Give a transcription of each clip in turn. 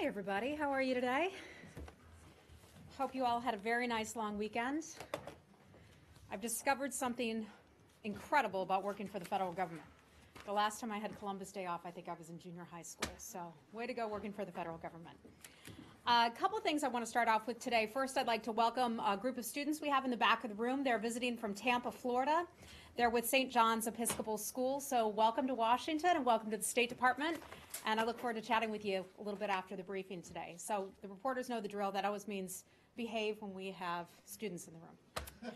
Hi everybody, how are you today? Hope you all had a very nice long weekend. I've discovered something incredible about working for the federal government. The last time I had Columbus Day off, I think I was in junior high school, so way to go working for the federal government. A couple of things I want to start off with today. First, I'd like to welcome a group of students we have in the back of the room. They're visiting from Tampa, Florida. They're with St. John's Episcopal School, so welcome to Washington and welcome to the State Department. And I look forward to chatting with you a little bit after the briefing today. So the reporters know the drill. That always means behave when we have students in the room.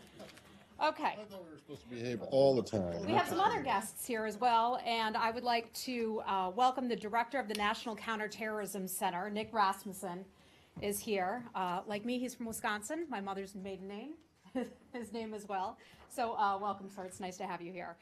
Okay. I thought we were supposed to behave all the time. We have some other guests here as well, and I would like to welcome the director of the National Counterterrorism Center, Nick Rasmussen, is here. Like me, he's from Wisconsin. My mother's maiden name, his name as well. So welcome, sir. It's nice to have you here.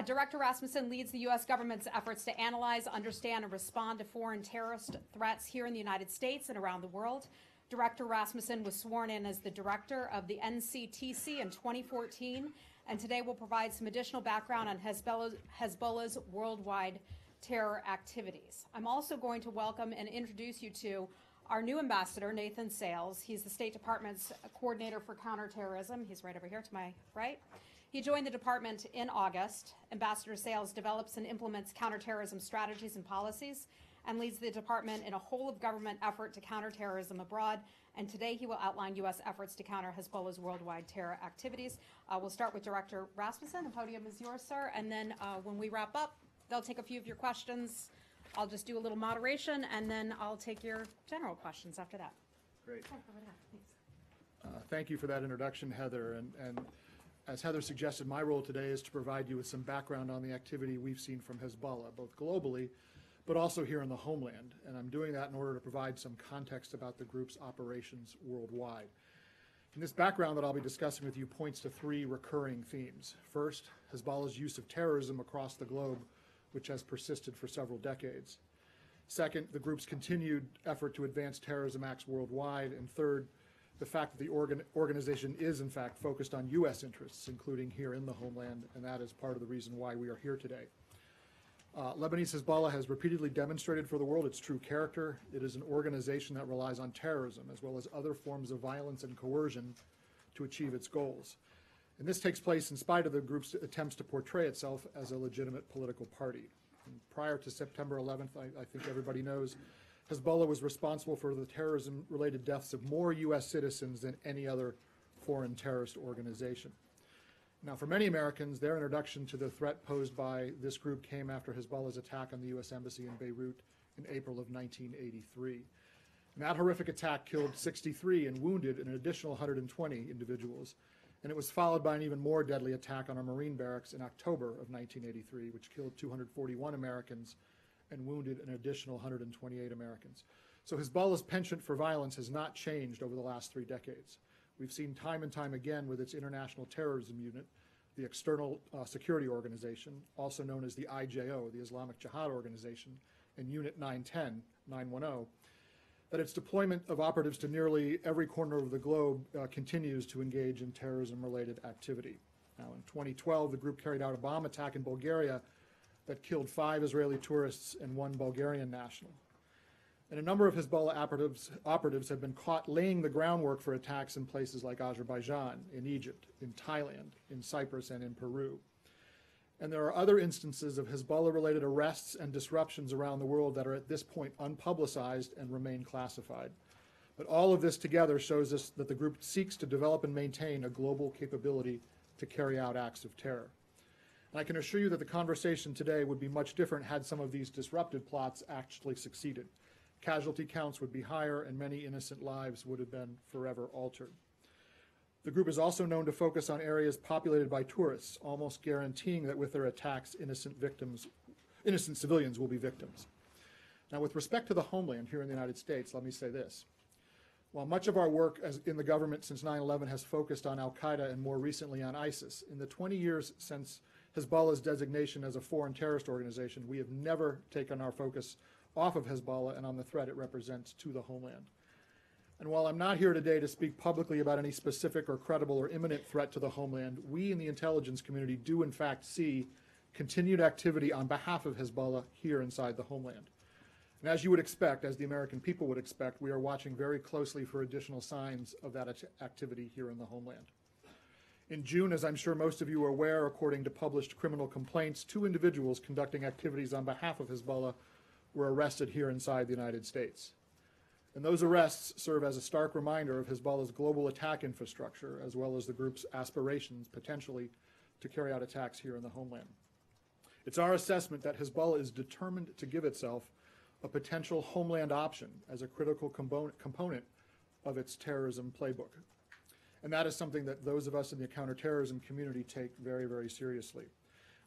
Director Rasmussen leads the U.S. government's efforts to analyze, understand, and respond to foreign terrorist threats here in the United States and around the world. Director Rasmussen was sworn in as the director of the NCTC in 2014, and today will provide some additional background on Hezbollah's worldwide terror activities. I'm also going to welcome and introduce you to our new ambassador, Nathan Sales. He's the State Department's coordinator for counterterrorism. He's right over here to my right. He joined the department in August. Ambassador Sales develops and implements counterterrorism strategies and policies and leads the department in a whole-of-government effort to counter terrorism abroad. And today he will outline U.S. efforts to counter Hezbollah's worldwide terror activities. We'll start with Director Rasmussen. The podium is yours, sir. And then when we wrap up, they'll take a few of your questions. I'll just do a little moderation, and then I'll take your general questions after that. Great. Thank you for that introduction, Heather. And as Heather suggested, my role today is to provide you with some background on the activity we've seen from Hezbollah, both globally, but also here in the homeland. And I'm doing that in order to provide some context about the group's operations worldwide. And this background that I'll be discussing with you points to three recurring themes. First, Hezbollah's use of terrorism across the globe, which has persisted for several decades. Second, the group's continued effort to advance terrorism acts worldwide. And third, the fact that the organization is, in fact, focused on U.S. interests, including here in the homeland, and that is part of the reason why we are here today. Lebanese Hezbollah has repeatedly demonstrated for the world its true character. It is an organization that relies on terrorism, as well as other forms of violence and coercion, to achieve its goals. And this takes place in spite of the group's attempts to portray itself as a legitimate political party. And prior to September 11th, I think everybody knows, Hezbollah was responsible for the terrorism-related deaths of more U.S. citizens than any other foreign terrorist organization. Now, for many Americans, their introduction to the threat posed by this group came after Hezbollah's attack on the U.S. Embassy in Beirut in April of 1983. And that horrific attack killed 63 and wounded an additional 120 individuals. And it was followed by an even more deadly attack on our Marine barracks in October of 1983, which killed 241 Americans and wounded an additional 128 Americans. So Hezbollah's penchant for violence has not changed over the last 3 decades. We've seen time and time again with its International Terrorism Unit, the External Security Organization, also known as the IJO, the Islamic Jihad Organization, and Unit 910, that its deployment of operatives to nearly every corner of the globe continues to engage in terrorism-related activity. Now, in 2012, the group carried out a bomb attack in Bulgaria that killed 5 Israeli tourists and 1 Bulgarian national. And a number of Hezbollah operatives have been caught laying the groundwork for attacks in places like Azerbaijan, in Egypt, in Thailand, in Cyprus, and in Peru. And there are other instances of Hezbollah-related arrests and disruptions around the world that are at this point unpublicized and remain classified. But all of this together shows us that the group seeks to develop and maintain a global capability to carry out acts of terror. And I can assure you that the conversation today would be much different had some of these disrupted plots actually succeeded. Casualty counts would be higher, and many innocent lives would have been forever altered. The group is also known to focus on areas populated by tourists, almost guaranteeing that with their attacks, innocent civilians will be victims. Now, with respect to the homeland here in the United States, let me say this. While much of our work in the government since 9/11 has focused on al-Qaeda and more recently on ISIS, in the 20 years since Hezbollah's designation as a foreign terrorist organization, we have never taken our focus off of Hezbollah and on the threat it represents to the homeland. And while I'm not here today to speak publicly about any specific or credible or imminent threat to the homeland, we in the intelligence community do in fact see continued activity on behalf of Hezbollah here inside the homeland. And as you would expect, as the American people would expect, we are watching very closely for additional signs of that activity here in the homeland. In June, as I'm sure most of you are aware, according to published criminal complaints, 2 individuals conducting activities on behalf of Hezbollah were arrested here inside the United States. And those arrests serve as a stark reminder of Hezbollah's global attack infrastructure, as well as the group's aspirations, potentially, to carry out attacks here in the homeland. It's our assessment that Hezbollah is determined to give itself a potential homeland option as a critical component of its terrorism playbook. And that is something that those of us in the counterterrorism community take very, very seriously.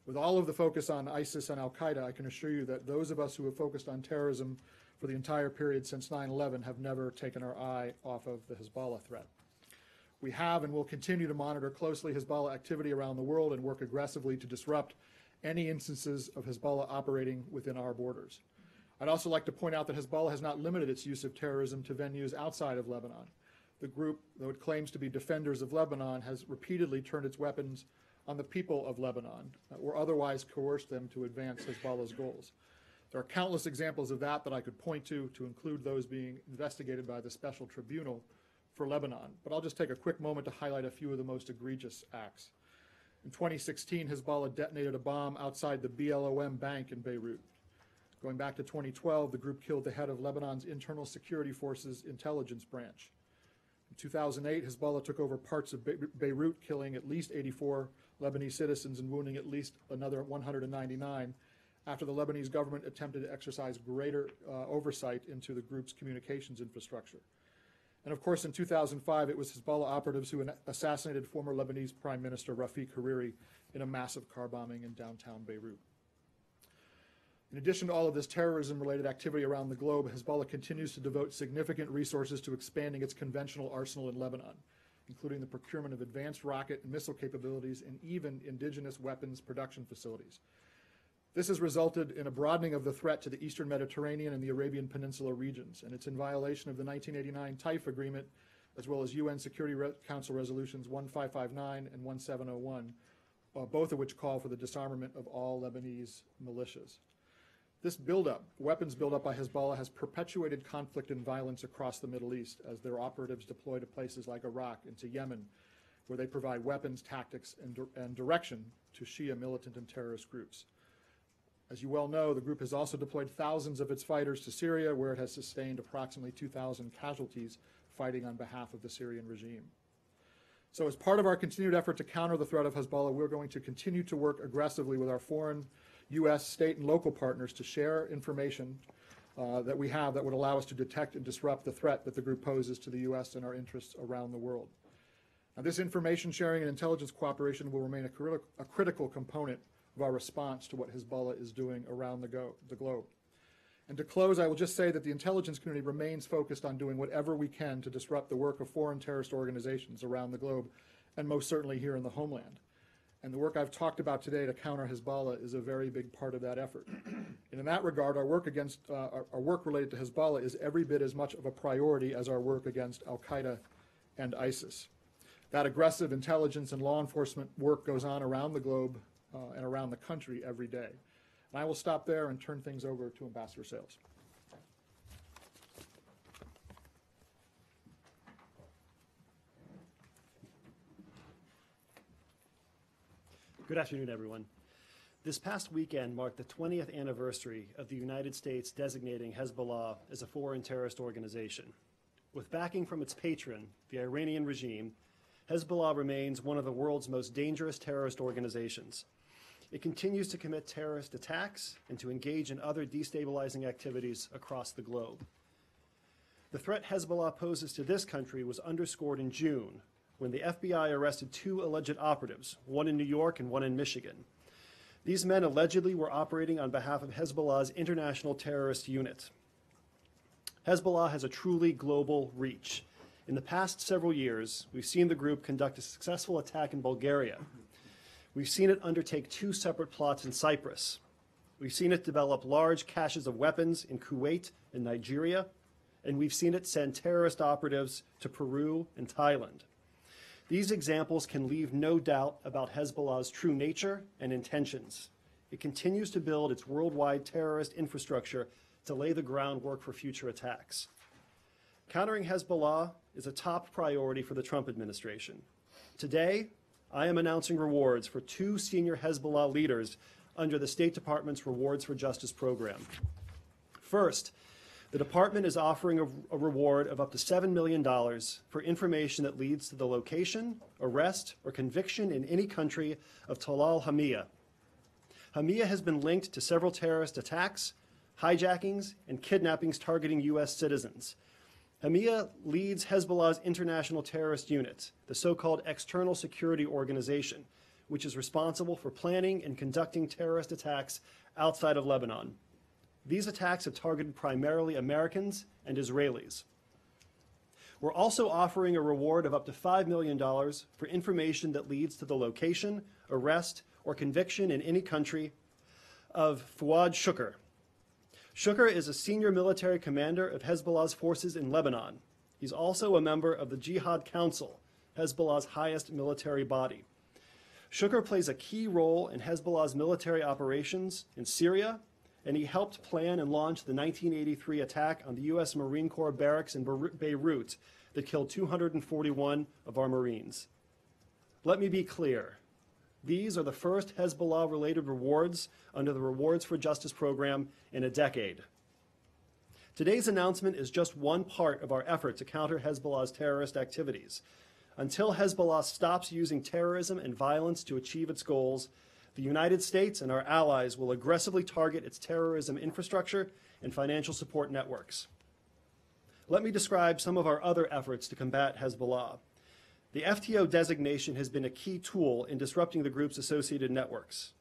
With all of the focus on ISIS and al-Qaeda, I can assure you that those of us who have focused on terrorism for the entire period since 9/11 have never taken our eye off of the Hezbollah threat. We have and will continue to monitor closely Hezbollah activity around the world and work aggressively to disrupt any instances of Hezbollah operating within our borders. I'd also like to point out that Hezbollah has not limited its use of terrorism to venues outside of Lebanon. The group, though it claims to be defenders of Lebanon, has repeatedly turned its weapons on the people of Lebanon or otherwise coerced them to advance Hezbollah's goals. There are countless examples of that I could point to include those being investigated by the Special Tribunal for Lebanon. But I'll just take a quick moment to highlight a few of the most egregious acts. In 2016, Hezbollah detonated a bomb outside the BLOM bank in Beirut. Going back to 2012, the group killed the head of Lebanon's Internal Security Forces intelligence branch. In 2008, Hezbollah took over parts of Beirut, killing at least 84 Lebanese citizens and wounding at least another 199 after the Lebanese government attempted to exercise greater oversight into the group's communications infrastructure. And of course, in 2005, it was Hezbollah operatives who assassinated former Lebanese Prime Minister Rafiq Hariri in a massive car bombing in downtown Beirut. In addition to all of this terrorism-related activity around the globe, Hezbollah continues to devote significant resources to expanding its conventional arsenal in Lebanon, including the procurement of advanced rocket and missile capabilities and even indigenous weapons production facilities. This has resulted in a broadening of the threat to the Eastern Mediterranean and the Arabian Peninsula regions, and it's in violation of the 1989 TAIF agreement, as well as UN Security Council resolutions 1559 and 1701, both of which call for the disarmament of all Lebanese militias. This weapons buildup by Hezbollah, has perpetuated conflict and violence across the Middle East as their operatives deploy to places like Iraq and to Yemen, where they provide weapons, tactics, and direction to Shia militant and terrorist groups. As you well know, the group has also deployed thousands of its fighters to Syria, where it has sustained approximately 2,000 casualties fighting on behalf of the Syrian regime. So as part of our continued effort to counter the threat of Hezbollah, we're going to continue to work aggressively with our foreign, U.S., state, and local partners to share information that we have that would allow us to detect and disrupt the threat that the group poses to the U.S. and our interests around the world. Now, this information sharing and intelligence cooperation will remain a critical component of our response to what Hezbollah is doing around the globe. And to close, I will just say that the intelligence community remains focused on doing whatever we can to disrupt the work of foreign terrorist organizations around the globe, and most certainly here in the homeland. And the work I've talked about today to counter Hezbollah is a very big part of that effort. And in that regard, our work related to Hezbollah is every bit as much of a priority as our work against al-Qaeda and ISIS. That aggressive intelligence and law enforcement work goes on around the globe and around the country every day. And I will stop there and turn things over to Ambassador Sales. Good afternoon, everyone. This past weekend marked the 20th anniversary of the United States designating Hezbollah as a foreign terrorist organization. With backing from its patron, the Iranian regime, Hezbollah remains one of the world's most dangerous terrorist organizations. It continues to commit terrorist attacks and to engage in other destabilizing activities across the globe. The threat Hezbollah poses to this country was underscored in June when the FBI arrested 2 alleged operatives, one in New York and one in Michigan. These men allegedly were operating on behalf of Hezbollah's international terrorist unit. Hezbollah has a truly global reach. In the past several years, we've seen the group conduct a successful attack in Bulgaria. We've seen it undertake 2 separate plots in Cyprus. We've seen it develop large caches of weapons in Kuwait and Nigeria, and we've seen it send terrorist operatives to Peru and Thailand. These examples can leave no doubt about Hezbollah's true nature and intentions. it continues to build its worldwide terrorist infrastructure to lay the groundwork for future attacks. Countering Hezbollah is a top priority for the Trump administration. Today, I am announcing rewards for 2 senior Hezbollah leaders under the State Department's Rewards for Justice program. First, the department is offering a reward of up to $7 million for information that leads to the location, arrest, or conviction in any country of Talal Hamia. Hamia has been linked to several terrorist attacks, hijackings, and kidnappings targeting U.S. citizens. Hamia leads Hezbollah's international terrorist unit, the so-called External Security Organization, which is responsible for planning and conducting terrorist attacks outside of Lebanon. These attacks have targeted primarily Americans and Israelis. We're also offering a reward of up to $5 million for information that leads to the location, arrest, or conviction in any country of Fuad Shukr. Shukr is a senior military commander of Hezbollah's forces in Lebanon. He's also a member of the Jihad Council, Hezbollah's highest military body. Shukr plays a key role in Hezbollah's military operations in Syria, and he helped plan and launch the 1983 attack on the U.S. Marine Corps barracks in Beirut that killed 241 of our Marines. Let me be clear. These are the first Hezbollah-related rewards under the Rewards for Justice program in a decade. Today's announcement is just one part of our effort to counter Hezbollah's terrorist activities. Until Hezbollah stops using terrorism and violence to achieve its goals, the United States and our allies will aggressively target its terrorism infrastructure and financial support networks. Let me describe some of our other efforts to combat Hezbollah. The FTO designation has been a key tool in disrupting the group's associated networks.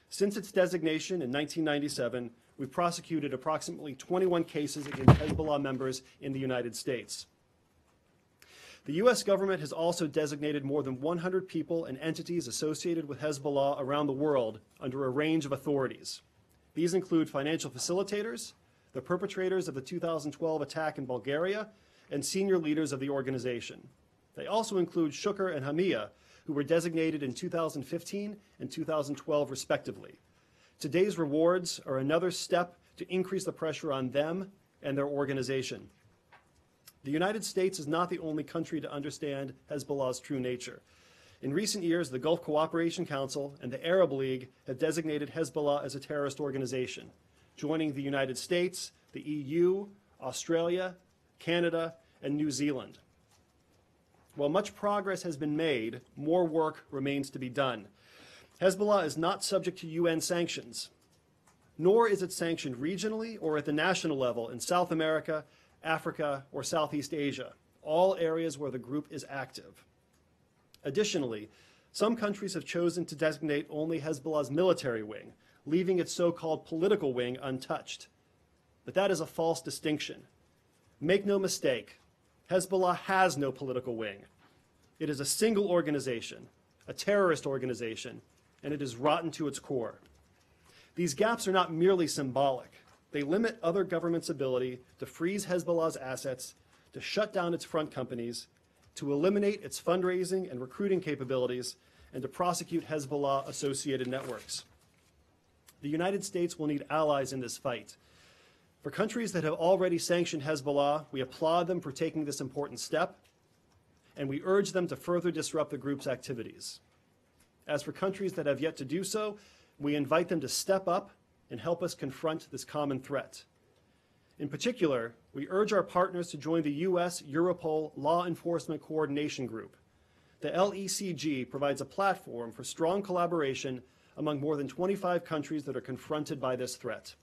Since its designation in 1997, we've prosecuted approximately 21 cases against Hezbollah members in the United States. The U.S. government has also designated more than 100 people and entities associated with Hezbollah around the world under a range of authorities. These include financial facilitators, the perpetrators of the 2012 attack in Bulgaria, and senior leaders of the organization. They also include Shukr and Hamia, who were designated in 2015 and 2012 respectively. Today's rewards are another step to increase the pressure on them and their organization. The United States is not the only country to understand Hezbollah's true nature. In recent years, the Gulf Cooperation Council and the Arab League have designated Hezbollah as a terrorist organization, joining the United States, the EU, Australia, Canada, and New Zealand. While much progress has been made, more work remains to be done. Hezbollah is not subject to UN sanctions, nor is it sanctioned regionally or at the national level in South America, Africa, or Southeast Asia, all areas where the group is active. Additionally, some countries have chosen to designate only Hezbollah's military wing, leaving its so-called political wing untouched. But that is a false distinction. Make no mistake, Hezbollah has no political wing. It is a single organization, a terrorist organization, and it is rotten to its core. These gaps are not merely symbolic. They limit other governments' ability to freeze Hezbollah's assets, to shut down its front companies, to eliminate its fundraising and recruiting capabilities, and to prosecute Hezbollah-associated networks. The United States will need allies in this fight. For countries that have already sanctioned Hezbollah, we applaud them for taking this important step, and we urge them to further disrupt the group's activities. As for countries that have yet to do so, we invite them to step up and help us confront this common threat. In particular, we urge our partners to join the U.S. Europol Law Enforcement Coordination Group. The LECG provides a platform for strong collaboration among more than 25 countries that are confronted by this threat.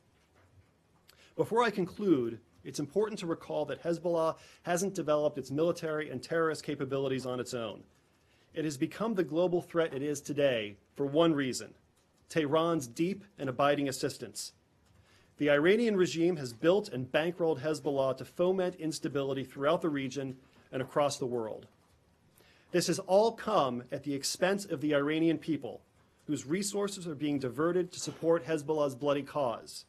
Before I conclude, it's important to recall that Hezbollah hasn't developed its military and terrorist capabilities on its own. It has become the global threat it is today for one reason: Tehran's deep and abiding assistance. The Iranian regime has built and bankrolled Hezbollah to foment instability throughout the region and across the world. This has all come at the expense of the Iranian people, whose resources are being diverted to support Hezbollah's bloody cause,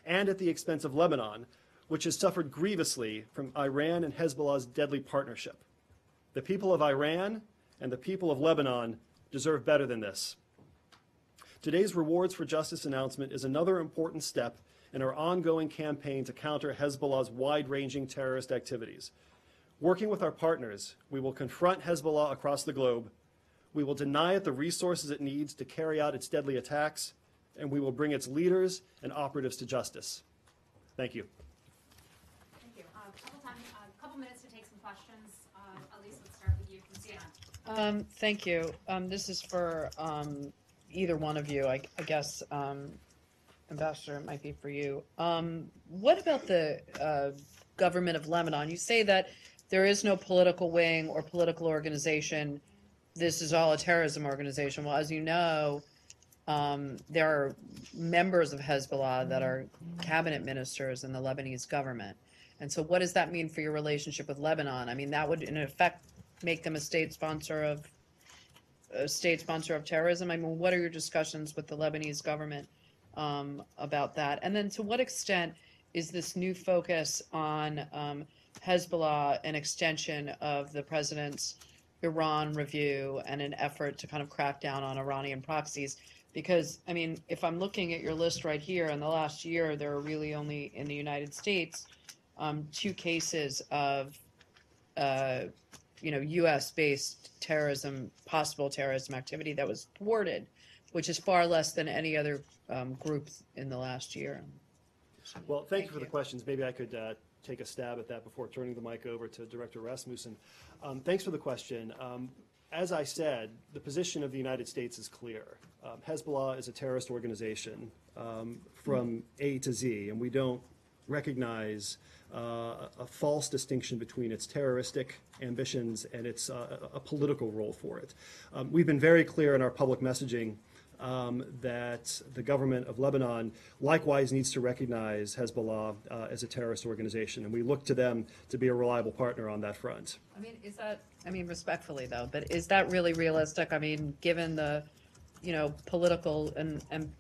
and at the expense of Lebanon, which has suffered grievously from Iran and Hezbollah's deadly partnership. The people of Iran and the people of Lebanon deserve better than this. Today's Rewards for Justice announcement is another important step in our ongoing campaign to counter Hezbollah's wide-ranging terrorist activities. Working with our partners, we will confront Hezbollah across the globe, we will deny it the resources it needs to carry out its deadly attacks, and we will bring its leaders and operatives to justice. Thank you. Thank you. A couple minutes to take some questions. Elise, let's start with you from CNN. Thank you. This is for either one of you, I guess. Ambassador, it might be for you. What about the government of Lebanon? You say that there is no political wing or political organization. This is all a terrorism organization. Well, as you know, there are members of Hezbollah that are cabinet ministers in the Lebanese government. And so what does that mean for your relationship with Lebanon? I mean, that would, in effect, make them a state sponsor of terrorism. I mean, what are your discussions with the Lebanese government about that? And then to what extent is this new focus on Hezbollah an extension of the president's Iran review and an effort to kind of crack down on Iranian proxies? Because, I mean, if I'm looking at your list right here, in the last year, there are really only in the United States 2 cases of, U.S.-based terrorism, possible terrorism activity that was thwarted, which is far less than any other group in the last year. Well, thank you for the questions. Maybe I could take a stab at that before turning the mic over to Director Rasmussen. Thanks for the question. As I said, the position of the United States is clear. Hezbollah is a terrorist organization from A to Z, and we don't recognize a false distinction between its terroristic ambitions and its a political role for it. We've been very clear in our public messaging that the government of Lebanon likewise needs to recognize Hezbollah as a terrorist organization, and we look to them to be a reliable partner on that front. I mean, respectfully though, but is that really realistic? I mean, given the, political and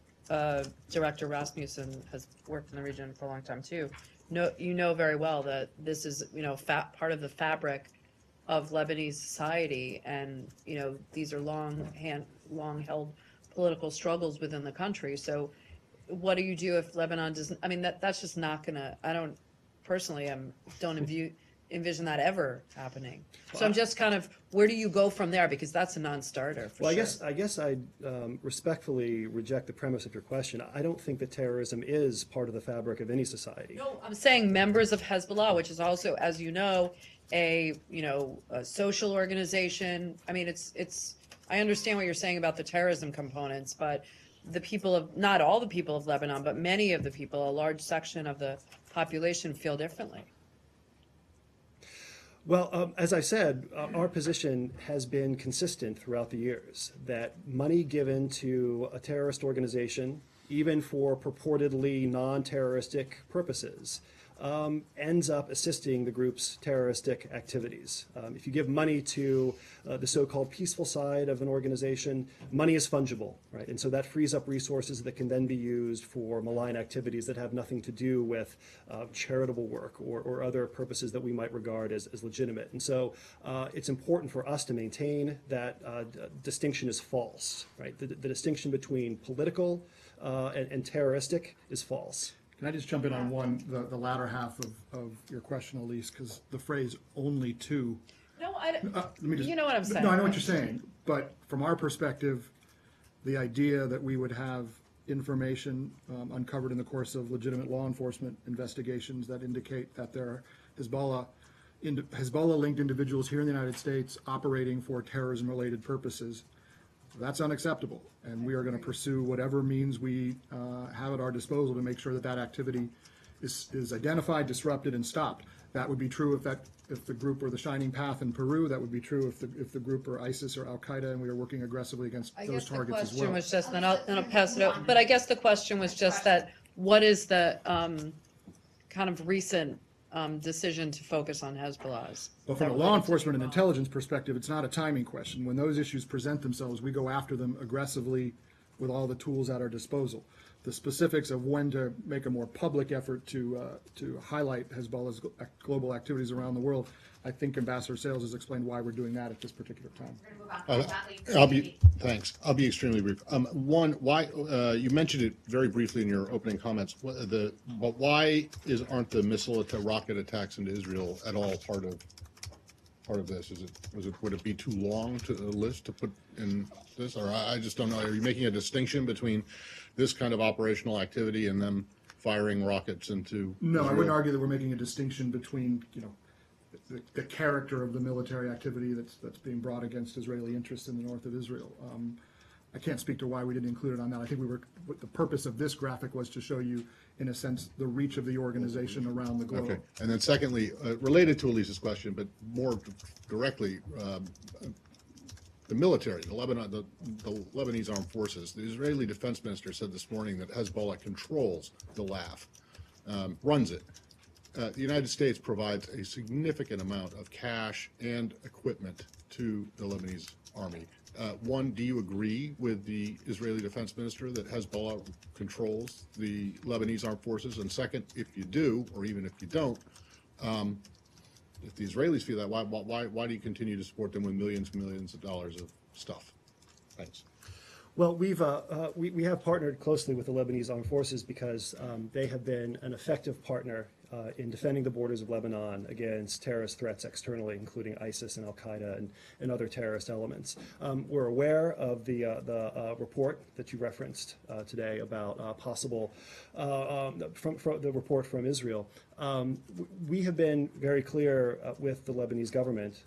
Director Rasmussen has worked in the region for a long time too. You know very well that this is, part of the fabric of Lebanese society, and these are long-held political struggles within the country. So, what do you do if Lebanon doesn't? I mean, that's just not gonna. I don't personally, don't envision that ever happening. So I'm just kind of, where do you go from there? Because that's a non-starter for sure. I guess I respectfully reject the premise of your question. I don't think that terrorism is part of the fabric of any society. No, I'm saying members of Hezbollah, which is also, as you know, a social organization. I mean, it's. I understand what you're saying about the terrorism components, but the people of, not all the people of Lebanon, but many of the people, a large section of the population feel differently. Well, as I said, our position has been consistent throughout the years that money given to a terrorist organization, even for purportedly non-terroristic purposes, ends up assisting the group's terroristic activities. If you give money to the so-called peaceful side of an organization, money is fungible, right? And so that frees up resources that can then be used for malign activities that have nothing to do with charitable work or other purposes that we might regard as legitimate. And so it's important for us to maintain that distinction is false, right? The distinction between political and terroristic is false. Can I just jump in on the latter half of your question, Elise, because the phrase "only two." No, you know what I'm saying. No, I know what you're saying, but from our perspective, the idea that we would have information uncovered in the course of legitimate law enforcement investigations that indicate that there are Hezbollah-linked individuals here in the United States operating for terrorism-related purposes, that's unacceptable, and we are going to pursue whatever means we have at our disposal to make sure that activity is identified, disrupted, and stopped. That would be true if the group were the Shining Path in Peru. That would be true if the group were ISIS or Al Qaeda, and we are working aggressively against those targets as well. I guess the question was just, then I'll pass it over. But I guess the question was just that, what is the kind of recent decision to focus on Hezbollah's? Well, from a law enforcement and intelligence perspective, it's not a timing question. When those issues present themselves, we go after them aggressively with all the tools at our disposal. the specifics of when to make a more public effort to highlight Hezbollah's global activities around the world, I think Ambassador Sales has explained why we're doing that at this particular time. Thanks. I'll be extremely brief. One, why you mentioned it very briefly in your opening comments. But why aren't the rocket attacks into Israel at all part of this? Would it be too long to list to put in this, or I just don't know? Are you making a distinction between this kind of operational activity and them firing rockets into No, I Israel? wouldn't argue that we're making a distinction between, the character of the military activity that's being brought against Israeli interests in the north of Israel. I can't speak to why we didn't include it on that. I think the purpose of this graphic was to show you, in a sense, the reach of the organization around the globe. Okay. And then secondly, related to Elise's question, but more directly, the military, the Lebanese armed forces, the Israeli defense minister said this morning that Hezbollah controls the LAF, runs it. The United States provides a significant amount of cash and equipment to the Lebanese army. One, do you agree with the Israeli defense minister that Hezbollah controls the Lebanese armed forces? And second, if you do, or even if you don't, if the Israelis feel that, why do you continue to support them with millions and millions of dollars of stuff? Thanks. Well, we have partnered closely with the Lebanese armed forces because they have been an effective partner in defending the borders of Lebanon against terrorist threats externally, including ISIS and Al-Qaeda and other terrorist elements. We're aware of the report that you referenced today about possible, from the report from Israel. We have been very clear with the Lebanese government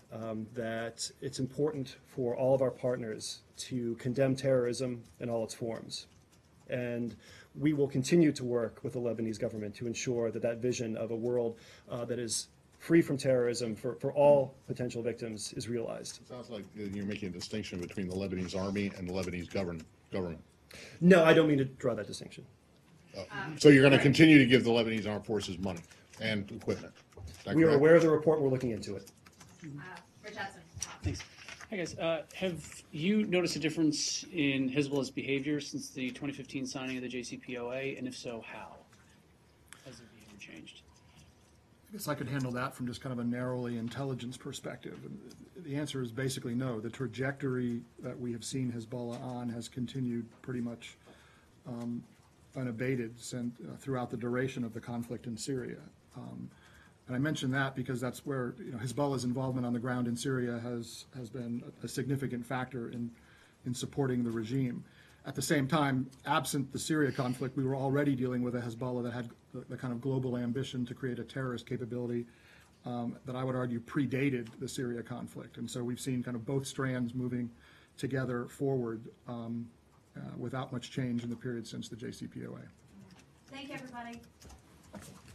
that it's important for all of our partners to condemn terrorism in all its forms. And we will continue to work with the Lebanese government to ensure that that vision of a world that is free from terrorism for all potential victims is realized. It sounds like you're making a distinction between the Lebanese army and the Lebanese government. No, I don't mean to draw that distinction. So you're going to continue to give the Lebanese armed forces money and equipment? Is that We are correct? aware of the report. We're looking into it. Rich Hudson. Thanks. Hi, guys. Have you noticed a difference in Hezbollah's behavior since the 2015 signing of the JCPOA, and if so, how has their behavior changed? I guess I could handle that from just kind of a narrowly intelligence perspective. And the answer is basically no. The trajectory that we have seen Hezbollah on has continued pretty much unabated throughout the duration of the conflict in Syria. And I mention that because that's where Hezbollah's involvement on the ground in Syria has been a significant factor in supporting the regime. At the same time, absent the Syria conflict, we were already dealing with a Hezbollah that had the kind of global ambition to create a terrorist capability that I would argue predated the Syria conflict. And so we've seen kind of both strands moving together forward without much change in the period since the JCPOA. Thank you, everybody.